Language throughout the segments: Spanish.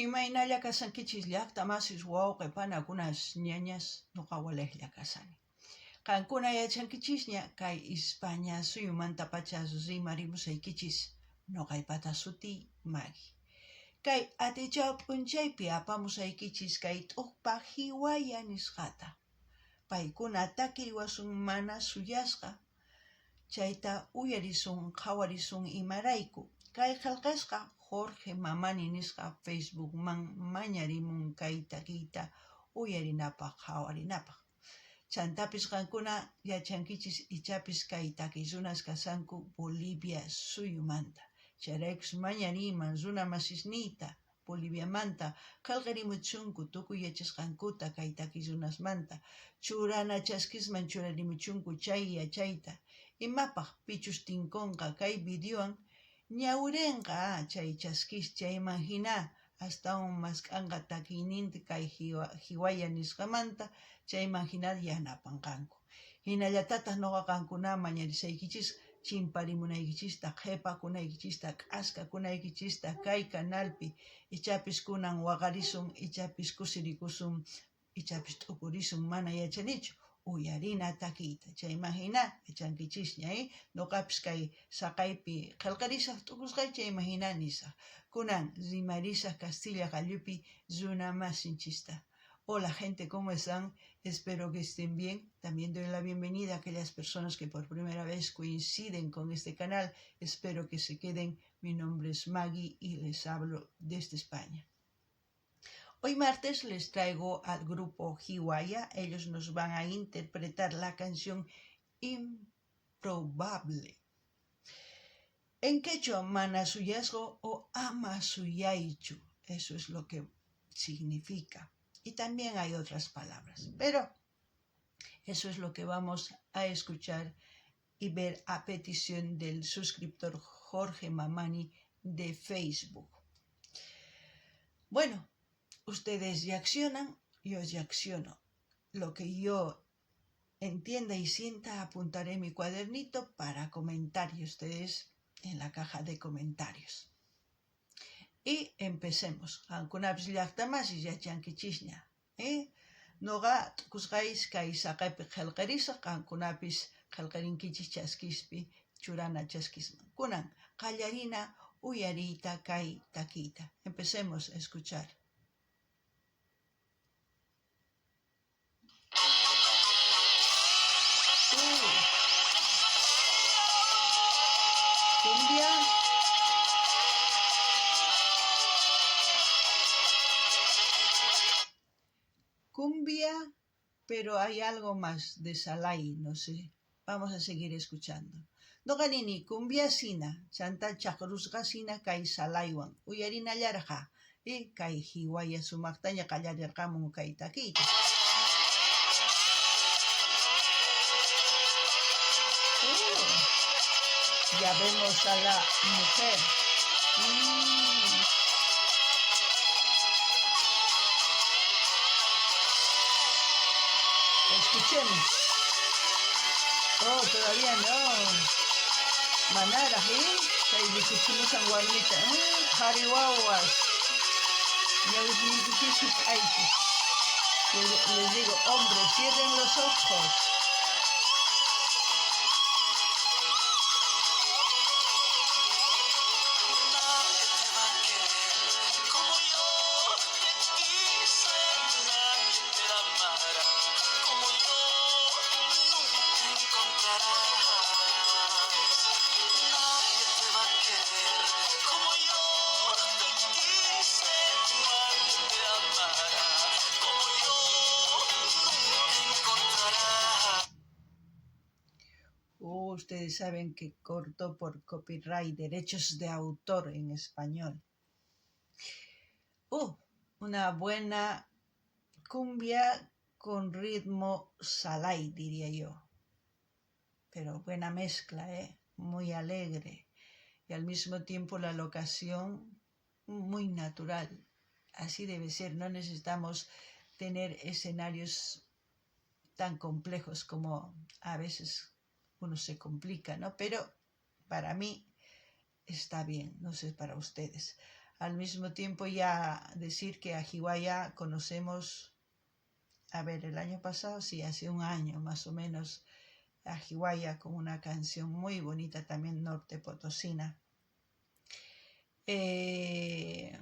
Imaynalla kasankichis llaqtamasis wawqipanakunas ñañas ñuqawalejlla kasani. Qankuna yachankichisña kay España suyumanta pacha rimarimusaykichis ñuqaypata suti Maggie. Kay atichaw p'unchaypi apamusaykichis kay t'uqpa hiwaya nisqata. Paykuna takiriwasun mana suyasqa. Chayta uyarisun qhawarisun imarayku. Kay qillqisqa Jorge Mamani nisqa Facebookman mañarimun kay takiyta uyarinapaq qhawarinapaq. Chantapis qankuna yachankichis ichapis kay takiy runas kasanku Bolivia suyumanta. Chayraykus mañariyman runa masisniyta Boliviamanta qillqarimuchunku tukuy yachasqankuta kay takiy runasmanta. Churana chaskisman churarimuchunku chay yachayta. Imapaq pichus tinkunqa kay videowan ñawrinqa chay chaskis chayman hina astawan mask'anqa takiyninta kay hiwaya nisqamanta chayman hina yanapanqanku. Hinallatataq ñuqa qankuna mañarisaykichis chimparimunaykichista qhipakunaykichista k'askakunaykichista kay kanalpi ichapis kunan waqarisun ichapis kusirikusun ichapis t'ukurisun mana yachanichu uyarina takiyta chayman hina yachankichisña ñuqapis kay saqaypi qillqarisaq t'ukusqay chayman hina nisaq kunan rimarisaq Castilla qallupi runa masinchista. Hola gente, ¿cómo están? Espero que estén bien. También doy la bienvenida a aquellas personas que por primera vez coinciden con este canal. Espero que se queden. Mi nombre es Maggie y les hablo desde España. Hoy martes les traigo al grupo Hiwaya. Ellos nos van a interpretar la canción Improbable. En quechua, manasuyasgo o amasuyaichu. Eso es lo que significa. Y también hay otras palabras, pero eso es lo que vamos a escuchar y ver a petición del suscriptor Jorge Mamani de Facebook. Bueno, ustedes reaccionan, yo reacciono. Lo que yo entienda y sienta apuntaré en mi cuadernito para comentar y ustedes en la caja de comentarios. Y empecemos. Ankunapis llaqtamasis yachankichisña. Noqa t'ukusqays kay saqaypi qillqarisaq qankunapis qillqarinkichis chaskispi churana chaskisman. Kunan qallarina uyariyta kay takiyta. Empecemos a escuchar. Cumbia. Cumbia, pero hay algo más de Salay, no sé. Vamos a seguir escuchando. Noqanini cumbia sina, chanta chakrusqa sina kay Salaywan. Uyarina llarqa, kay hiwaya sumaqtaña qallarirqamun kay takiyta. Ya vemos a la mujer. Escuchemos. Oh, todavía no. Manara, kay dikuchimusan warmita. Jariwawas. Ya les digo, hombre, cierren los ojos. Ustedes saben que cortó por copyright, derechos de autor en español. Una buena cumbia con ritmo salay, diría yo. Pero buena mezcla, muy alegre. Y al mismo tiempo la locación muy natural. Así debe ser, no necesitamos tener escenarios tan complejos como a veces uno se complica, ¿no? Pero para mí está bien, no sé para ustedes. Al mismo tiempo ya decir que a Jiwaya conocemos, a ver, el año pasado, sí, hace un año más o menos, a Jiwaya con una canción muy bonita también norte potosina. ¿Qué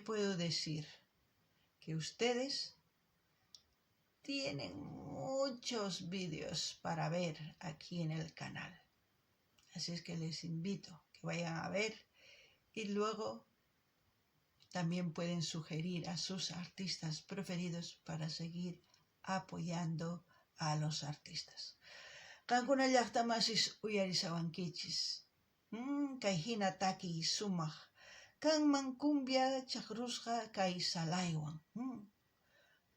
puedo decir? Que ustedes tienen muchos vídeos para ver aquí en el canal. Así es que les invito que vayan a ver y luego también pueden sugerir a sus artistas preferidos para seguir apoyando a los artistas. Kankuna llaqtamasis uyarisawankichis. Kay hina taki sumaq. Kanman cumbia chaqrusqa kay salaywan.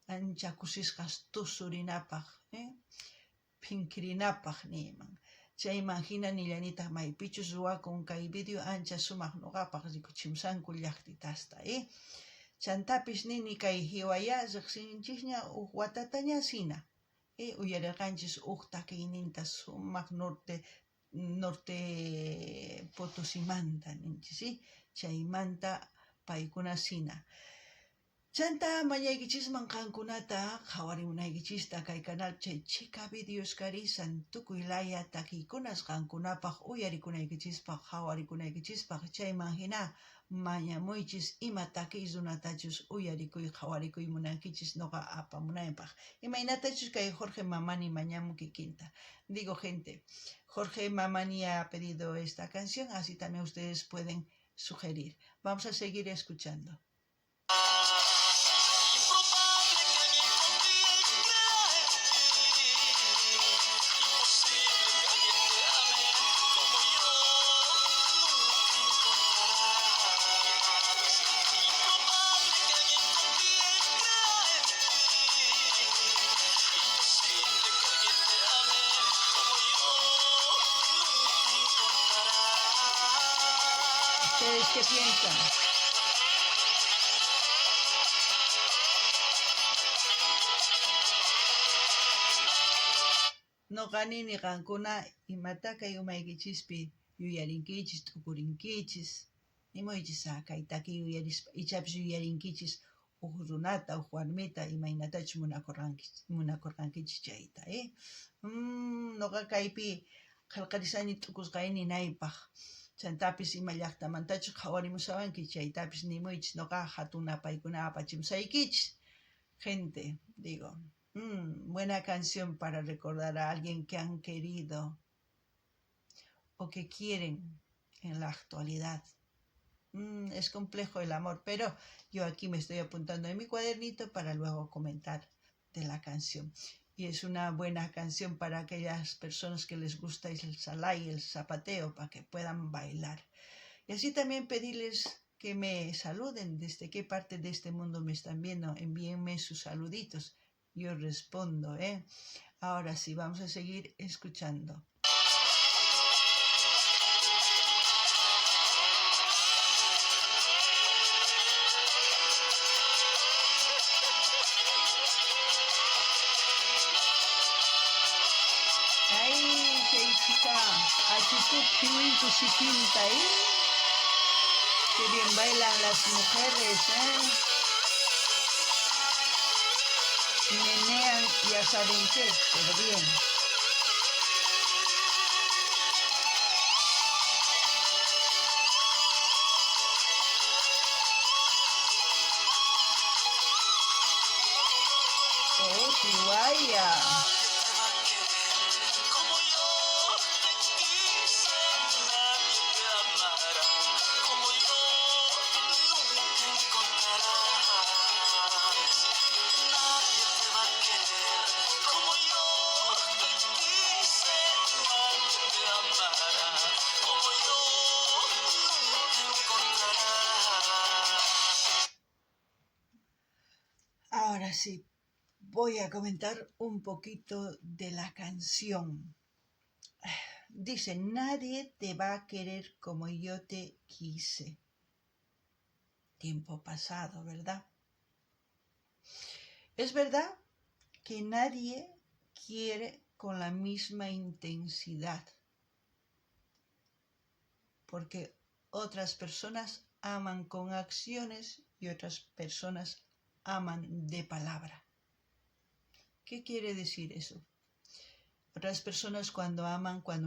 Ancha kusisqas tusurinapaq, pinkirinapaq niyman. Chayman hina nillanitaq maypichus ruwakun kay video ancha sumaq nuqapaq rikuchimsanku llaqtitasta, Chantapis nini kay Jiwaya riqsinchikña uq watataña sina, uyarirqanchis uq takiyninta sumaq norte Potosimanta ninchis, chaymanta paykuna sina. Chanta mañaykichisman qankunata qhawarimunaykichista kay canal chay chika videos karisan tukuy laya takiykunas qankunapaq uyarikunaykichispaq qhawarikunaykichispak chayman hina mañamuychis ima takiy runatachus uyarikuy qhawarikuy munankichis noqa apamunaypaq. Imaynatachus kay Jorge Mamani mañamun kikinta. Digo, gente, Jorge Mamani ha pedido esta canción, así también ustedes pueden sugerir. Vamos a seguir escuchando. ¿Ustedes qué piensan? Noqanini qankuna imataka yumaykichispi yuyarinkichis, tukurinkichis, nimuychisa kay takiy uyarispa ichapis yuyarinkichis uq runata, uq warmita imaynatachus munakurqankichis chayta, Noqa kaypi qillqarisani tukusqayni naypaq. Chantapis ima llaqtamantachus qhawarimusawanki chaytapis nimuychis noqa hatuna paykuna apachimsaykichis. Gente, digo, buena canción para recordar a alguien que han querido o que quieren en la actualidad. Es complejo el amor, pero yo aquí me estoy apuntando en mi cuadernito para luego comentar de la canción. Y es una buena canción para aquellas personas que les gusta el salay, el zapateo, para que puedan bailar. Y así también pedirles que me saluden, desde qué parte de este mundo me están viendo, envíenme sus saluditos. Yo respondo, Ahora sí, vamos a seguir escuchando. Ay, qué chica, actitud piwinku sikinta, Qué bien bailan las mujeres, Menean, ya saben qué, pero bien. Oh, Jiwaya. Ahora sí, voy a comentar un poquito de la canción. Dice, nadie te va a querer como yo te quise. Tiempo pasado, ¿verdad? Es verdad que nadie quiere con la misma intensidad, porque otras personas aman con acciones y otras personas aman de palabra. ¿Qué quiere decir eso? Otras personas cuando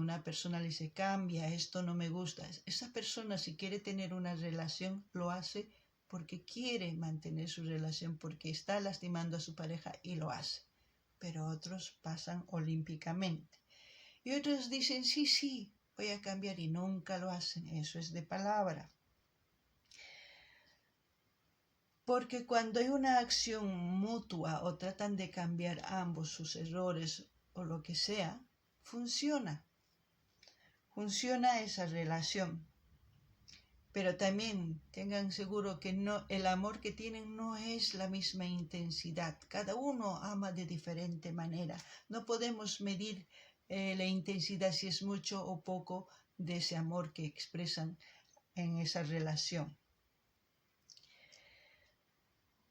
una persona le dice cambia, esto no me gusta, esa persona si quiere tener una relación lo hace porque quiere mantener su relación, porque está lastimando a su pareja y lo hace. Pero otros pasan olímpicamente. Y otros dicen sí, voy a cambiar y nunca lo hacen. Eso es de palabra. Porque cuando hay una acción mutua o tratan de cambiar ambos sus errores o lo que sea, funciona esa relación. Pero también tengan seguro que no, el amor que tienen no es la misma intensidad. Cada uno ama de diferente manera. No podemos medir la intensidad si es mucho o poco de ese amor que expresan en esa relación.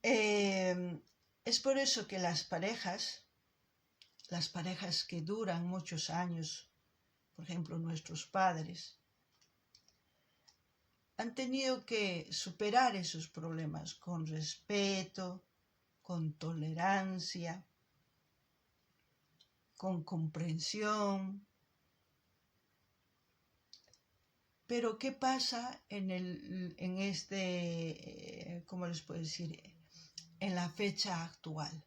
Es por eso que las parejas que duran muchos años, por ejemplo nuestros padres, han tenido que superar esos problemas con respeto, con tolerancia, con comprensión. Pero ¿qué pasa ¿cómo les puedo decir? En la fecha actual.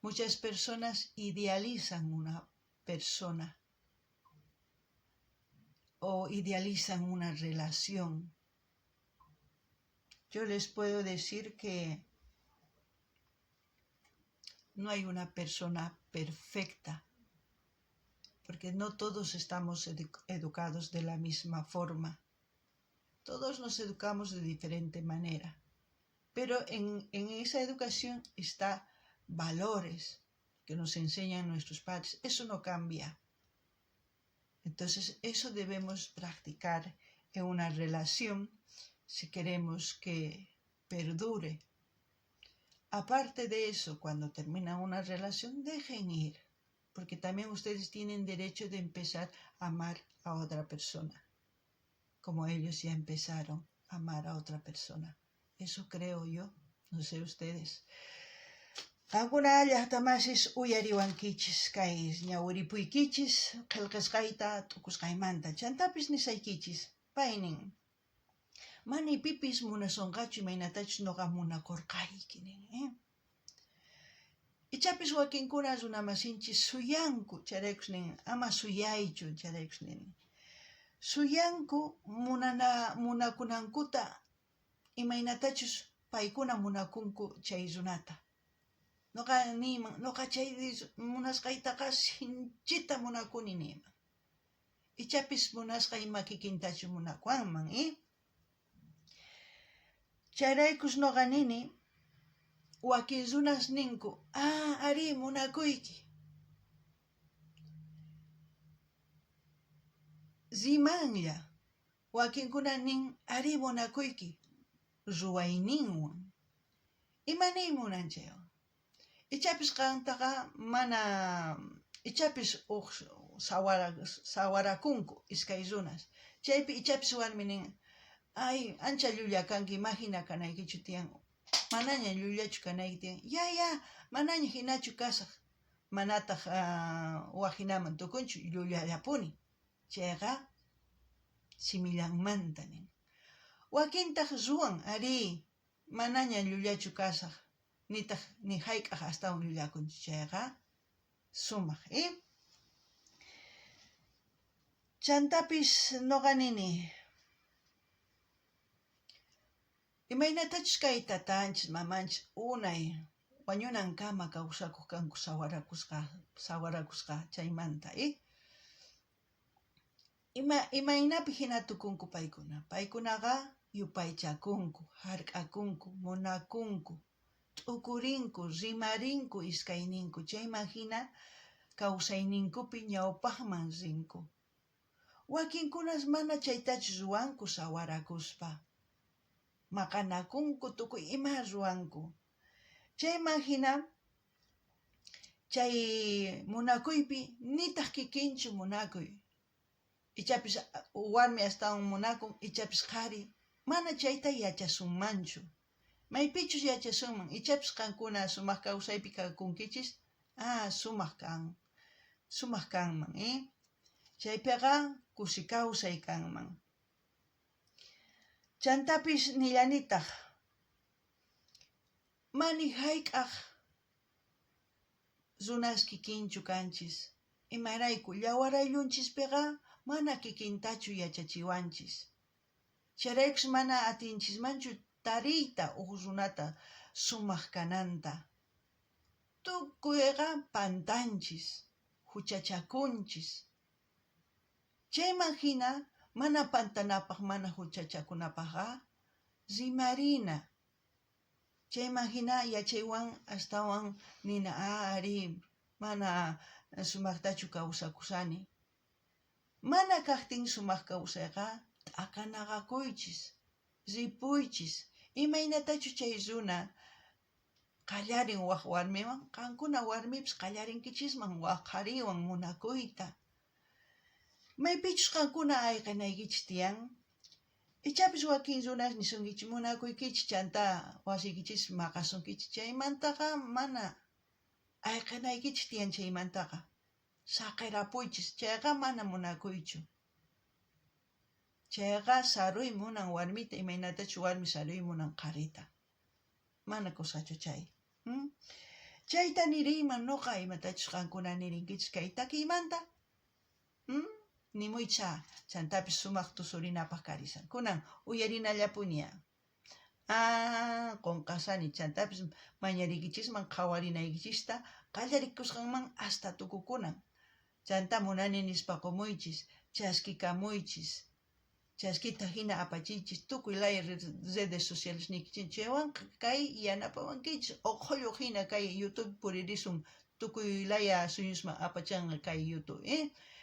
Muchas personas idealizan una persona o idealizan una relación. Yo les puedo decir que no hay una persona perfecta, porque no todos estamos educados de la misma forma. Todos nos educamos de diferente manera, pero en esa educación está valores que nos enseñan nuestros padres. Eso no cambia. Entonces, eso debemos practicar en una relación si queremos que perdure. Aparte de eso, cuando termina una relación, dejen ir, porque también ustedes tienen derecho de empezar a amar a otra persona, como ellos ya empezaron a amar a otra persona. Eso creo yo, no sé ustedes. Qankuna llaqtamasis uyariwankichis kay ñawiripuykichis qillqisqayta t'ukusqaymanta chantapis nisaykichis paynin mani pipis munasunqachu imaynatachus noqa munakurqayki nin ichapis wakinkuna runamasinchis suyanku charaykus nin ama suyaychu charaykus nin suyanku munakunankuta imaynatachus paykuna munakunku chay runata. Noqa chay munasqaytaqa sinchita munakuni niyman. Ichapis munasqa ima kikintachu munakuanman, Chayraykus noqa nini, wakin runas ninku, ari munakuyki. Rimanlla, wakinkuna nin, ari munakuyki, ruwayninwan. Imanay munan chaywan. Ichapis qantaqa ichapis sawarakunku iskay runas. Chaypi ichapis warmi nin, ancha llulla kanki, imagina kanaykichu tiyan. Manaña llullachu kanayki tiyan. Ya, manaña hinachu kasaq. Manataq wahinaman tukunchu llullallapuni. Chayqa simillanmanta nin. Wakintaq ruwan, ari, manaña llullachu kasaq. Ni hayk'aq astawan llullakunchu chayqa sumaq, Chantapis noqa nini, imaynatachus kay tatanchis, mamanchis unay wañunankama kawsakuq kanku sawarakusqa chaymanta, Imaynapi hina tukunku paykuna. Paykunaqa yupaychakunku, hark'akunku, munakunku, t'ukurinku, rimarinku iskayninku. Chayman hina kawsayninkupi ñawpaqman rinku. Wakinkunas mana chaytachu ruwanku sawarakuspa. Maqanakunku tukuy ima ruwanku. Chayman hina chay munakuypi nitaq kikinchu munakuy. ichapis warmi astawan munakun, ichapis qhari mana chayta yachasunmanchu. Maypichus yachasunman, ichapis qankuna sumaq kawsaypi kakunkichis, sumaq kanman, chaypiqa kusi kawsay kanman. Chantapis nillanitaq, mani hayk'aq runas kikinchu kanchis, imarayku llawarayllunchispiqa mana kikintachu yachachiwanchis. Chayraykus mana atinchismanchu tariyta runata sumaq kananta. Tukuyqa pantanchis, huchachakunchis. Chayman hina mana pantanapaq, mana huchachakunapaqqa rimarina. Chayman hina yachaywan astawan nina ari mana sumaqtachu kawsakusani. Mana kaqtin sumaq kawsayqa t'akanaqakuychis, ripuychis, imaynatachu chay runa qallarin waq warmiwan, qankuna warmipis qallarinkichikman waq qhariwan munakuyta. Maypichus qankuna ayqinaykichis tiyan, ichapis wakin runas nisunkichis munakuykichis chanta wasiykichis maqasunkichis, chaymantaqa mana ayqinaykichis tiyan chaymantaqa. Saqirapuychis, chayqa mana munakuychu. Chayqa saruy munan warmita, imaynatachu warmi saruy munan qharita. Mana kusachu chay. Chayta niriyman nuqa, imatachus qankuna nirinkichis kay takiymanta. Nimuycha chantapis sumaq tusurinapaq karisan. Kunan uyarinallapuña. Qunqasani chantapis mañariykichisman qhawarinaykichista qallarikusqanman hasta tukukunan. Chanta munani nispa qumuychis, chaskikamuychis, chaskita hina apachiychis, tukuy laya redes sociales nikichaywan kay yanapawankichis, uqullu hina kay YouTube puririsun tukuy laya suyusman apachanqa kay YouTube.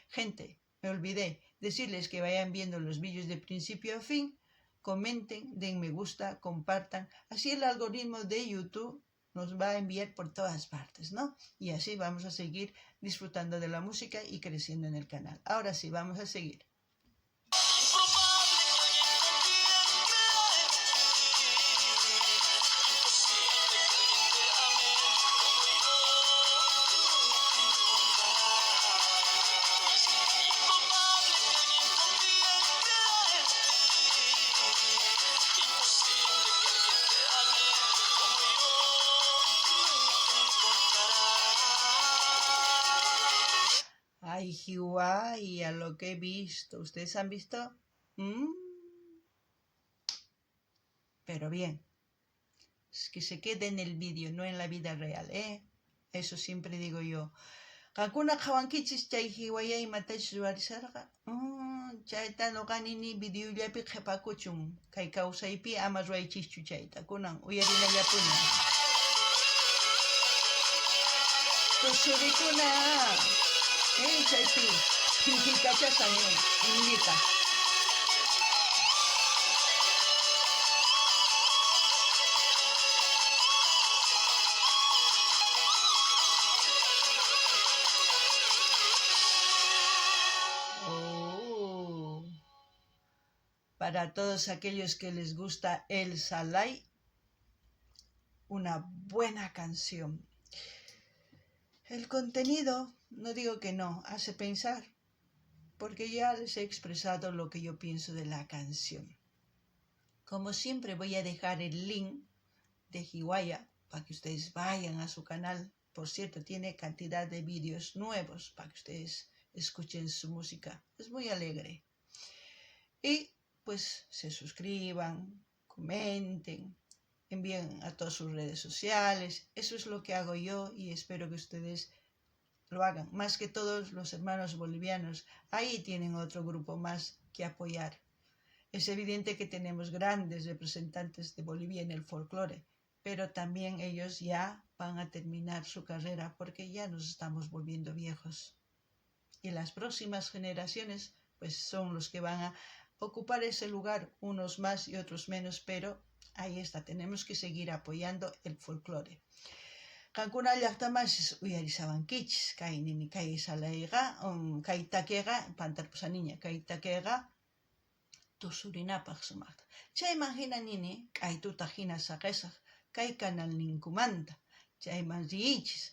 Gente, me olvidé decirles que vayan viendo los vídeos de principio a fin, comenten, den me gusta, compartan. Así el algoritmo de YouTube nos va a enviar por todas partes, ¿no? Y así vamos a seguir disfrutando de la música y creciendo en el canal. Ahora sí, vamos a seguir. Ay, Jihuay, a lo que he visto. ¿Ustedes han visto? Pero bien. Es que se quede en el vídeo, no en la vida real, Eso siempre digo yo. Qankuna qhawankichis chay Jihuayay matachish ruwarisarqa. Chayta nuqanini videollapi qhipakuchun. Kay kawsaypi ama ruwaychischu chayta. Kunan uyarinallapuña. Tusurikuna. Chaypi pinkikachasan iñita. Para todos aquellos que les gusta el Salai, una buena canción. El contenido, no digo que no, hace pensar, porque ya les he expresado lo que yo pienso de la canción. Como siempre voy a dejar el link de Jihuaya para que ustedes vayan a su canal. Por cierto, tiene cantidad de vídeos nuevos para que ustedes escuchen su música. Es muy alegre. Y pues se suscriban, comenten, envíen a todas sus redes sociales. Eso es lo que hago yo y espero que ustedes lo hagan. Más que todos los hermanos bolivianos, ahí tienen otro grupo más que apoyar. Es evidente que tenemos grandes representantes de Bolivia en el folclore, pero también ellos ya van a terminar su carrera porque ya nos estamos volviendo viejos. Y las próximas generaciones pues son los que van a ocupar ese lugar, unos más y otros menos, pero ahí está, tenemos que seguir apoyando el folclore. qankuna llaqtamasis uyarisawankichis kay nini kay salayqa kay takiqa pantarpusaniña kay takiqa tusurinapaq sumaqta chayman hina nini k'aytuta hina saqisaq kay kanalninkumanta chayman riyichis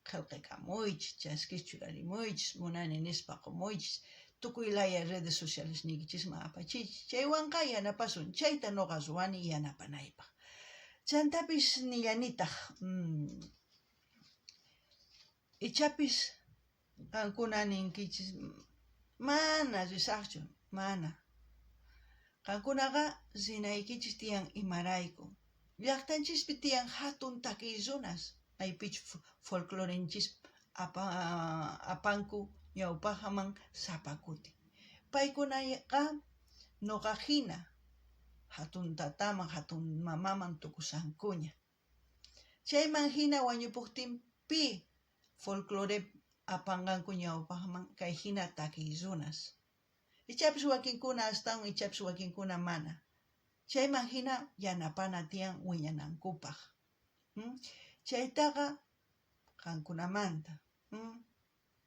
qillqikamunchis chaskis churarimuychis munani nispa qumuychis tukuy laya redes sociales niykichisman apachiychis chaywanqa yanapasun chayta nuqa ruwani yanapanaypaq chantapis nillanitaq ichapis qankuna ninkichis mana risaqchu mana qankunaqa rinaykichis tiyan imarayku llaqtanchispi tiyan hatun takiy runas maypich folclorenchis apanku ñawpaman sapakuti paykunaqa nuqa hina hatun tataman hatun mamaman tukusankuña chayman hina wañupuktinpi folclore apanqanku ñawpaqman kay hina takiy runas ichapis wakinkuna astawan ichapis wakinkuna mana chayman hina yanapana tiyan wiñanankupaq chaytaqa qankunamanta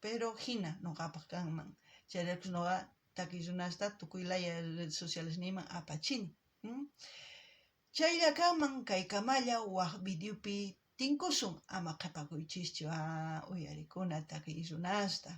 pero hina nuqapaq kanman chayrakus nuqa takiy runasta tukuy laya redes sociales niyman apachini chaylla kanman kay kamalla waq videopi tinkusun ama qhipakuychischu uyarikuna takiy runasta